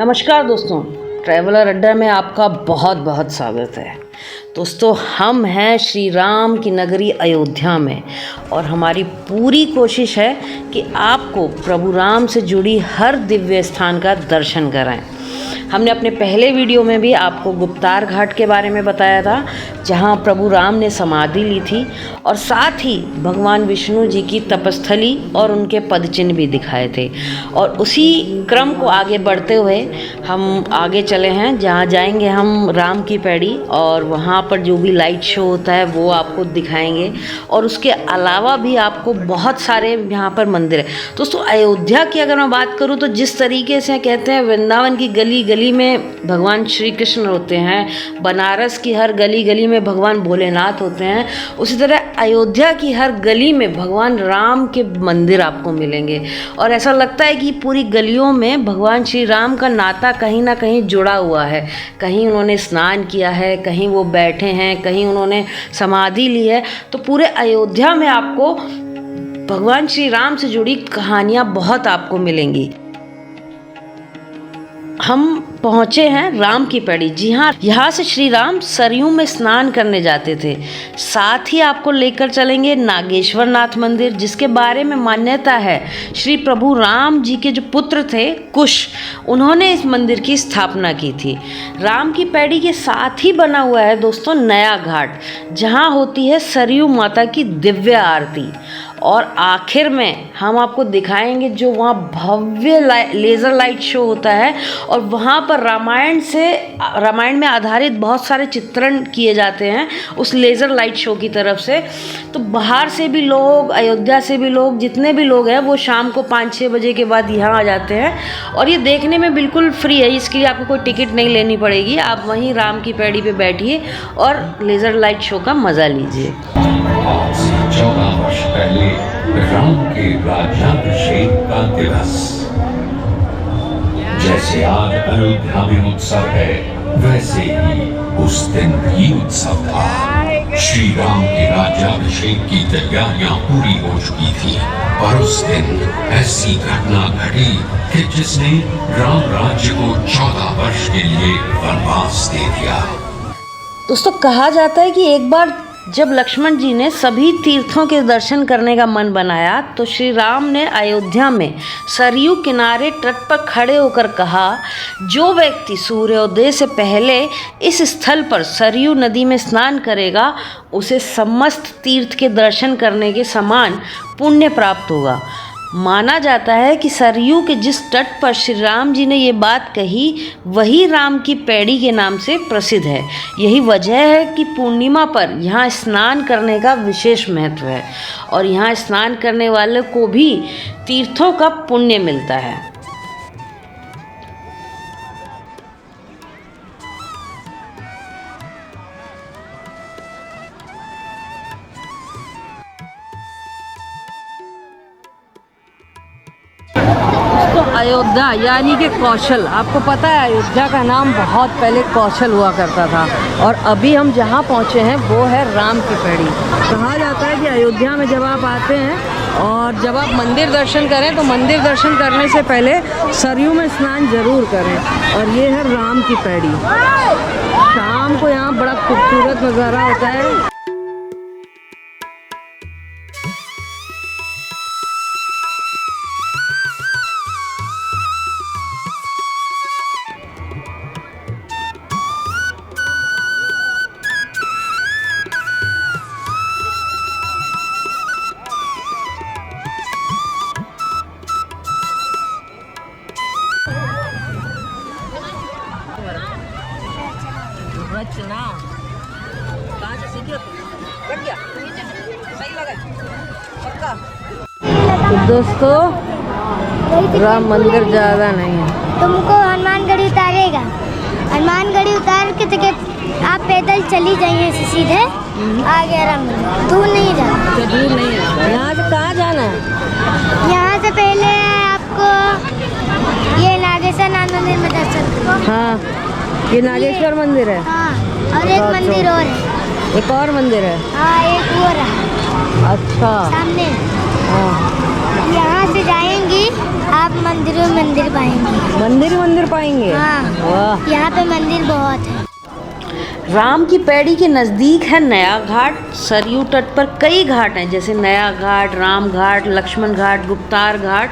नमस्कार दोस्तों, ट्रैवलर अड्डा में आपका बहुत बहुत स्वागत है। दोस्तों, हम हैं श्री राम की नगरी अयोध्या में और हमारी पूरी कोशिश है कि आपको प्रभु राम से जुड़ी हर दिव्य स्थान का दर्शन कराएं। हमने अपने पहले वीडियो में भी आपको गुप्तार घाट के बारे में बताया था, जहां प्रभु राम ने समाधि ली थी और साथ ही भगवान विष्णु जी की तपस्थली और उनके पदचिन्ह भी दिखाए थे। और उसी क्रम को आगे बढ़ते हुए हम आगे चले हैं, जहां जाएंगे हम राम की पैड़ी और वहां पर जो भी लाइट शो होता है वो आपको दिखाएंगे। और उसके अलावा भी आपको बहुत सारे यहाँ पर मंदिर है। दोस्तों, अयोध्या की अगर मैं बात करूँ तो जिस तरीके से कहते हैं वृंदावन की गली गली में भगवान श्री कृष्ण होते हैं, बनारस की हर गली गली में भगवान भोलेनाथ होते हैं, उसी तरह अयोध्या की हर गली में भगवान राम के मंदिर आपको मिलेंगे। और ऐसा लगता है कि पूरी गलियों में भगवान श्री राम का नाता कहीं ना कहीं जुड़ा हुआ है। कहीं उन्होंने स्नान किया है, कहीं वो बैठे हैं, कहीं उन्होंने समाधि ली है। तो पूरे अयोध्या में आपको भगवान श्री राम से जुड़ी कहानियाँ बहुत आपको मिलेंगी। हम पहुँचे हैं राम की पैड़ी। जी हाँ, यहाँ से श्री राम सरयू में स्नान करने जाते थे। साथ ही आपको लेकर चलेंगे नागेश्वर नाथ मंदिर, जिसके बारे में मान्यता है श्री प्रभु राम जी के जो पुत्र थे कुश, उन्होंने इस मंदिर की स्थापना की थी। राम की पैड़ी के साथ ही बना हुआ है दोस्तों नया घाट, जहाँ होती है सरयू माता की दिव्य आरती। और आखिर में हम आपको दिखाएंगे जो वहाँ भव्य लेज़र लाइट शो होता है और वहाँ पर रामायण में आधारित बहुत सारे चित्रण किए जाते हैं उस लेज़र लाइट शो की तरफ से। तो बाहर से भी लोग, अयोध्या से भी लोग, जितने भी लोग हैं वो शाम को 5-6 बजे के बाद यहाँ आ जाते हैं। और ये देखने में बिल्कुल फ्री है, इसके लिए आपको कोई टिकट नहीं लेनी पड़ेगी। आप वहीं राम की पैड़ी पे बैठिए और लेज़र लाइट शो का मज़ा लीजिए। 14 वर्ष पहले राम के राज्याभिषेक का दिवस। जैसे आज अयोध्या में उत्सव है, वैसे ही उस दिन भी उत्सव था। श्री राम के राज्याभिषेक की तैयारियां पूरी हो चुकी थी और उस दिन ऐसी घटना घटी कि जिसने राम राज्य को 14 वर्ष के लिए वनवास दे दिया। दोस्तों, कहा जाता है कि एक बार जब लक्ष्मण जी ने सभी तीर्थों के दर्शन करने का मन बनाया तो श्री राम ने अयोध्या में सरयू किनारे तट पर खड़े होकर कहा, जो व्यक्ति सूर्योदय से पहले इस स्थल पर सरयू नदी में स्नान करेगा उसे समस्त तीर्थ के दर्शन करने के समान पुण्य प्राप्त होगा। माना जाता है कि सरयू के जिस तट पर श्री राम जी ने ये बात कही वही राम की पैड़ी के नाम से प्रसिद्ध है। यही वजह है कि पूर्णिमा पर यहाँ स्नान करने का विशेष महत्व है और यहाँ स्नान करने वाले को भी तीर्थों का पुण्य मिलता है। अयोध्या यानी कि कौशल, आपको पता है अयोध्या का नाम बहुत पहले कौशल हुआ करता था और अभी हम जहाँ पहुँचे हैं वो है राम की पैड़ी। कहा जाता है कि अयोध्या में जब आप आते हैं और जब आप मंदिर दर्शन करें तो मंदिर दर्शन करने से पहले सरयू में स्नान जरूर करें। और ये है राम की पैड़ी। शाम को यहाँ बड़ा खूबसूरत नज़ारा होता है। तो दोस्तों, राम मंदिर ज़्यादा नहीं है। तुमको हनुमानगढ़ी उतारेगा, हनुमानगढ़ी उतार के तक आप पैदल चली जाइए सीधे आगे राम मंदिर। दूर नहीं जाना। तो दूर नहीं है। यहाँ से कहाँ जाना है? यहाँ से पहले आपको ये नागेश्वर नाथ मंदिर में दर्शन करो। हाँ, ये नागेश्वर मंदिर है। हाँ, और एक मंदिर और है। एक और मंदिर है। हाँ, एक और है। अच्छा, सामने। हाँ। यहाँ से जाएंगी आप मंदिर में मंदिर पाएंगे। मंदिर पाएंगे। हाँ। वाह। यहाँ पे मंदिर बहुत है। राम की पैड़ी के नज़दीक है नया घाट। सरयू तट पर कई घाट हैं, जैसे नया घाट, राम घाट, लक्ष्मण घाट, गुप्तार घाट।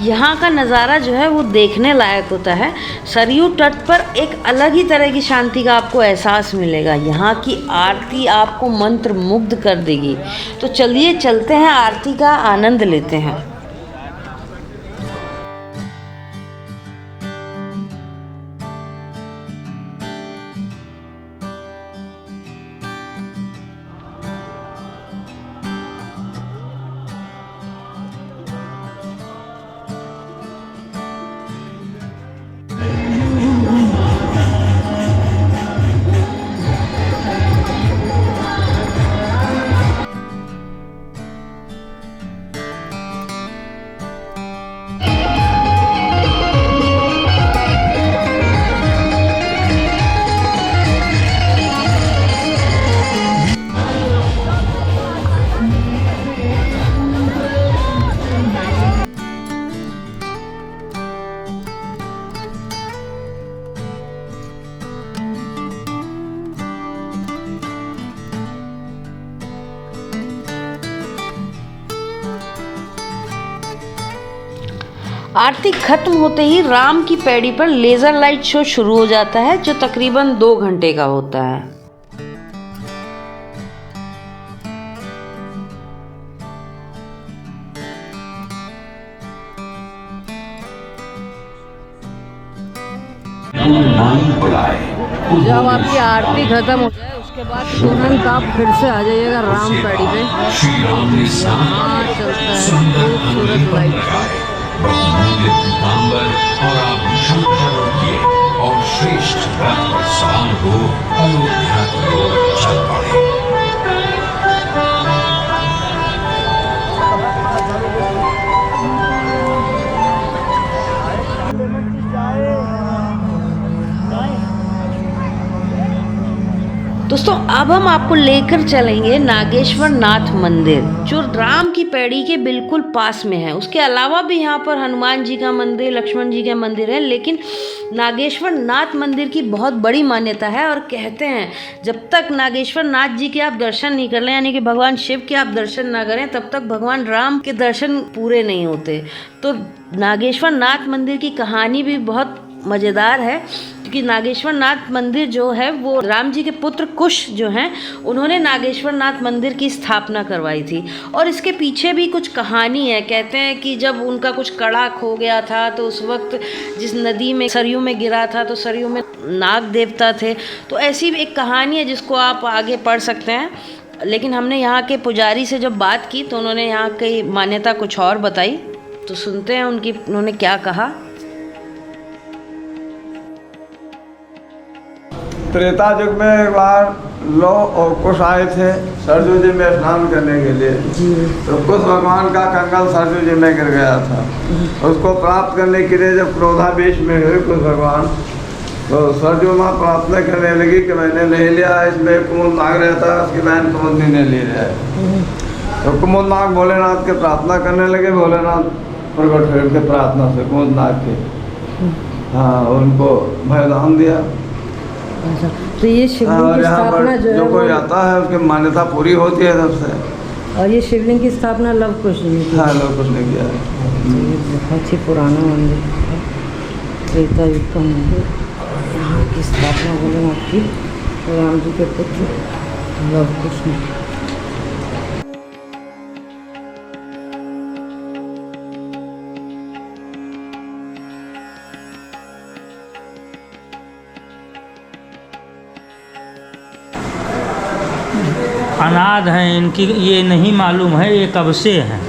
यहाँ का नज़ारा जो है वो देखने लायक होता है। सरयू तट पर एक अलग ही तरह की शांति का आपको एहसास मिलेगा। यहाँ की आरती आपको मंत्र मुग्ध कर देगी। तो चलिए चलते हैं, आरती का आनंद लेते हैं। आरती खत्म होते ही राम की पैड़ी पर लेज़र लाइट शो शुरू हो जाता है, जो तकरीबन 2 घंटे का होता है। जब आपकी आरती खत्म हो जाए उसके बाद तुरंत आप फिर से आ जाइएगा राम पैड़ी पे। श्री राम ने हाँ, चलता है खूबसूरत लाइट। बहुमूल्य पीताम्बर और आभूषण धारण किए और श्रेष्ठ रथ पर सवार हो अयोध्या की ओर चल पड़े। दोस्तों अब हम आपको लेकर चलेंगे नागेश्वर नाथ मंदिर, जो राम की पैड़ी के बिल्कुल पास में है। उसके अलावा भी यहाँ पर हनुमान जी का मंदिर, लक्ष्मण जी का मंदिर है, लेकिन नागेश्वर नाथ मंदिर की बहुत बड़ी मान्यता है। और कहते हैं जब तक नागेश्वर नाथ जी के आप दर्शन नहीं कर लें, यानी कि भगवान शिव के आप दर्शन ना करें, तब तक भगवान राम के दर्शन पूरे नहीं होते। तो नागेश्वर नाथ मंदिर की कहानी भी बहुत मज़ेदार है, क्योंकि नागेश्वर नाथ मंदिर जो है वो राम जी के पुत्र कुश जो हैं उन्होंने नागेश्वर नाथ मंदिर की स्थापना करवाई थी। और इसके पीछे भी कुछ कहानी है। कहते हैं कि जब उनका कुछ कड़ा खो गया था तो उस वक्त जिस नदी में सरयू में गिरा था तो सरयू में नाग देवता थे। तो ऐसी भी एक कहानी है जिसको आप आगे पढ़ सकते हैं। लेकिन हमने यहाँ के पुजारी से जब बात की तो उन्होंने यहाँ की मान्यता कुछ और बताई, तो सुनते हैं उन्होंने क्या कहा। त्रेता युग में एक बार लौ और कुश आए थे सरजू जी में स्नान करने के लिए। तो कुश भगवान का कंगल सरजू जी में गिर गया था। उसको प्राप्त करने के लिए जब क्रोधावेश में हुए कुश भगवान, तो सरजू माँ प्रार्थना करने लगी कि मैंने नहीं लिया, इसमें कुमुद नाग रहता है, उसकी बहन कुमुदनी ने ले लिया है। तो कुमुद नाग भोलेनाथ के प्रार्थना करने लगे। भोलेनाथ प्रकट हुए उनके प्रार्थना से कुमुद नाग के, हाँ, उनको भयदान दिया। तो ये शिवलिंग की स्थापना जो कोई आता है उसकी मान्यता पूरी होती है सबसे। और ये शिवलिंग की स्थापना लव कुश ने की। हाँ, लव कुश ने किया है। ये बहुत ही पुराना मंदिर है, त्रेता युग का मंदिर। यहाँ की स्थापना भोलेनाथ की राम जी के पुत्र लव कुश ने। अनाथ हैं, इनकी ये नहीं मालूम है ये कब से हैं।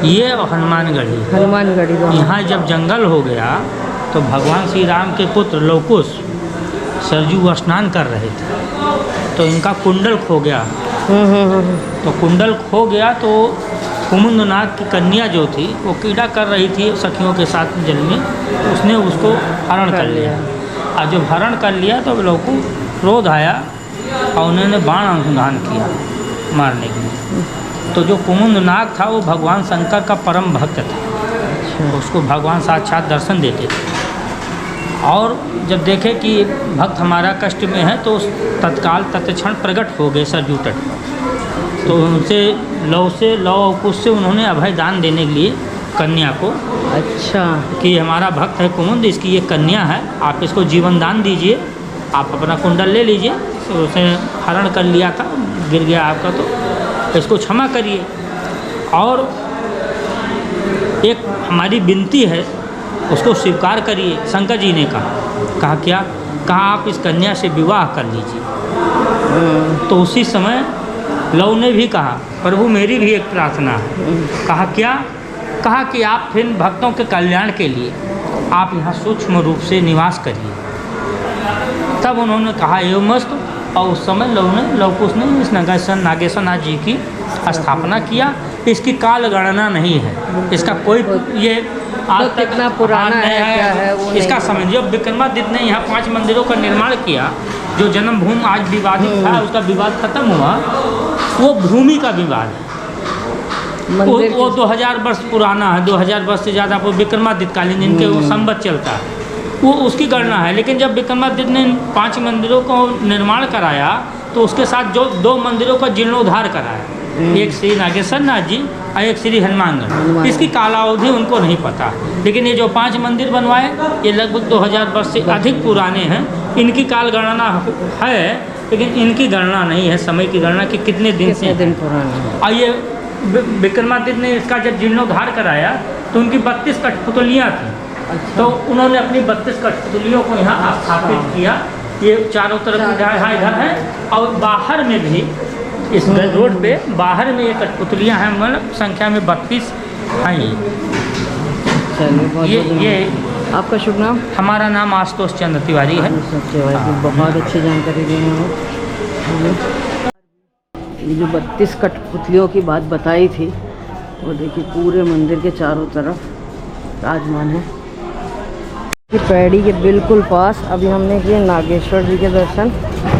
ये हनुमानगढ़ी यहाँ जब जंगल हो गया तो भगवान श्री राम के पुत्र लव कुश सरजू स्नान कर रहे थे, तो इनका कुंडल खो गया। तो कुंडल खो गया तो कुमुद नाग की कन्या जो थी वो कीड़ा कर रही थी सखियों के साथ जल में, उसने उसको हरण कर लिया। और जब हरण कर लिया तो लव को क्रोध आया और उन्होंने बाण अनुसंधान किया मारने के लिए। तो जो कुमुद नाग था वो भगवान शंकर का परम भक्त था। अच्छा। उसको भगवान साक्षात दर्शन देते थे। और जब देखे कि भक्त हमारा कष्ट में है तो तत्काल तत्क्षण प्रकट हो गए सरजू तट पर। तो उनसे लौ और कुश से उन्होंने अभय दान देने के लिए कन्या को, अच्छा, कि हमारा भक्त है कुमुद, इसकी ये कन्या है, आप इसको जीवन दान दीजिए, आप अपना कुंडल ले लीजिए। तो उसे हरण कर लिया था, गिर गया आपका, तो इसको क्षमा करिए। और एक हमारी विनती है, उसको स्वीकार करिए। शंकर जी ने कहा क्या? कहा आप इस कन्या से विवाह कर लीजिए। तो उसी समय लव ने भी कहा प्रभु मेरी भी एक प्रार्थना है। कहा क्या? कहा कि आप फिर भक्तों के कल्याण के लिए आप यहाँ सूक्ष्म रूप से निवास करिए। तब उन्होंने कहा एवं मस्त। और उस समय लवकुश ने इस नागेश्वर नाथ जी की स्थापना किया। इसकी काल गणना नहीं है, इसका कोई ये आज तक कितना पुराना है, क्या है वो इसका समझ। जब विक्रमादित्य ने यहाँ 5 मंदिरों का निर्माण किया, जो जन्मभूमि आज विवादित था, उसका विवाद खत्म हुआ, वो भूमि का विवाद है। वो 2000 वर्ष पुराना है, 2000 वर्ष से ज़्यादा वो विक्रमादित्य कालीन जिनके वो संवत चलता है, वो उसकी गणना है। लेकिन जब विक्रमादित्य ने 5 मंदिरों को निर्माण कराया तो उसके साथ जो 2 मंदिरों का जीर्णोद्धार कराया, एक श्री नागेश्वर नाथ जी और एक श्री हनुमानगढ़। इसकी कालावधि उनको नहीं पता, लेकिन ये जो 5 मंदिर बनवाए ये लगभग 2000 वर्ष से अधिक पुराने हैं। इनकी काल गणना है, लेकिन इनकी गणना नहीं है, समय की गणना कि कितने दिन पुराने। और ये विक्रमादित्य ने इसका जब जीर्णोद्धार कराया तो उनकी 32 कठपुतलियाँ थीं। अच्छा। तो उन्होंने अपनी 32 कठपुतलियों को यहाँ स्थापित किया। ये चारों तरफ इधर है, और बाहर में भी इस रोड पे बाहर में ये कठपुतलियाँ हैं, मतलब संख्या में 32 हैं। ये आपका शुभ नाम? हमारा नाम आशुतोष चंद्र तिवारी है। बहुत अच्छी जानकारी दी है। ये जो 32 कठपुतलियों की बात बताई थी, वो देखिए पूरे मंदिर के चारों तरफ विराजमान है। पैड़ी के बिल्कुल पास अभी हमने किए नागेश्वर जी के दर्शन,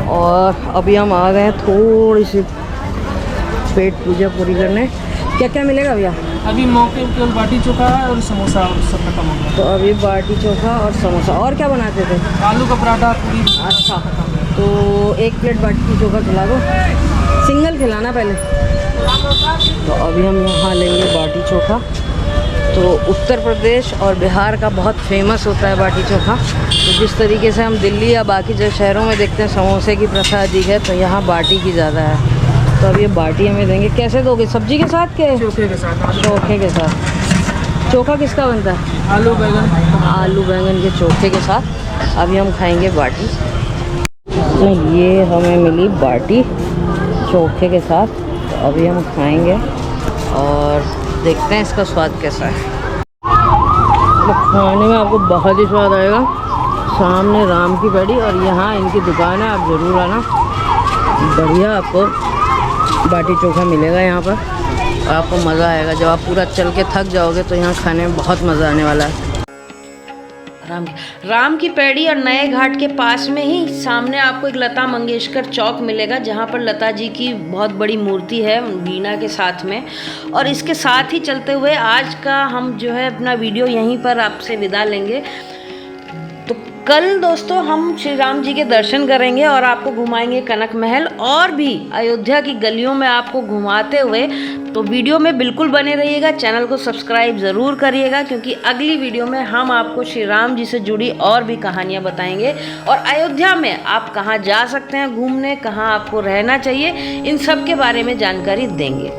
और अभी हम आ गए हैं थोड़ी सी पेट पूजा पूरी करने। क्या क्या मिलेगा भैया? अभी मौके केवल बाटी चोखा है और समोसा और सब खत्म हो गया। तो अभी बाटी चोखा और समोसा। और क्या बनाते थे? आलू का पराठा, पूरी। अच्छा, तो 1 प्लेट बाटी चोखा खिला दो, सिंगल खिलाना पहले। तो अभी हम यहाँ लेंगे बाटी चोखा। तो उत्तर प्रदेश और बिहार का बहुत फेमस होता है बाटी चोखा। तो जिस तरीके से हम दिल्ली या बाकी जो शहरों में देखते हैं समोसे की प्रथा अधिक है, तो यहाँ बाटी की ज़्यादा है। तो अब ये बाटी हमें देंगे। कैसे दोगे? सब्जी के साथ के? चोखे के साथ। चोखे के साथ। चोखा किसका बनता है? आलू बैंगन। आलू बैंगन के चोखे के साथ अभी हम खाएंगे बाटी। तो ये हमें मिली बाटी चोखे के साथ, तो अभी हम खाएंगे और देखते हैं इसका स्वाद कैसा है। तो खाने में आपको बहुत ही स्वाद आएगा। सामने राम की पैड़ी और यहाँ इनकी दुकान है, आप ज़रूर आना। बढ़िया आपको बाटी चोखा मिलेगा यहाँ पर, और आपको मज़ा आएगा। जब आप पूरा चल के थक जाओगे तो यहाँ खाने में बहुत मज़ा आने वाला है। राम की पैड़ी और नए घाट के पास में ही सामने आपको एक लता मंगेशकर चौक मिलेगा, जहाँ पर लता जी की बहुत बड़ी मूर्ति है वीणा के साथ में। और इसके साथ ही चलते हुए आज का हम जो है अपना वीडियो यहीं पर आपसे विदा लेंगे। तो कल दोस्तों हम श्री राम जी के दर्शन करेंगे और आपको घुमाएंगे कनक महल, और भी अयोध्या की गलियों में आपको घुमाते हुए। तो वीडियो में बिल्कुल बने रहिएगा, चैनल को सब्सक्राइब ज़रूर करिएगा, क्योंकि अगली वीडियो में हम आपको श्री राम जी से जुड़ी और भी कहानियाँ बताएंगे, और अयोध्या में आप कहाँ जा सकते हैं घूमने, कहाँ आपको रहना चाहिए, इन सब के बारे में जानकारी देंगे।